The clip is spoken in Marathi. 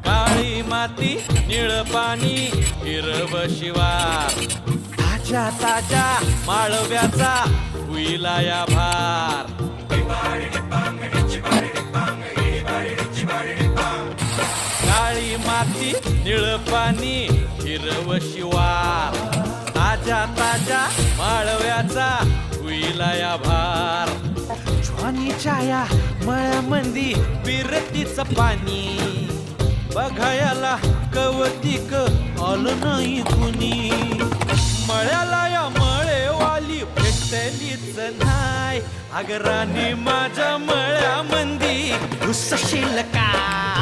काळी माती निळ पाणी हिरव शिवार ताज्या ताज्या माळव्याचा हुईला भार काळी माती निळ पाणी हिरव शिवार ताज्या ताज्या माळव्याचा हुईला भार ज्वानीच्या या मळ्यामंदी बिरतीचं पाणी बघायला कवतिक आलं नाही कुणी मळ्याला या मळेवाली भेटलीच नाही अगरानी माझ्या मळ्यामंदी घुसशील काय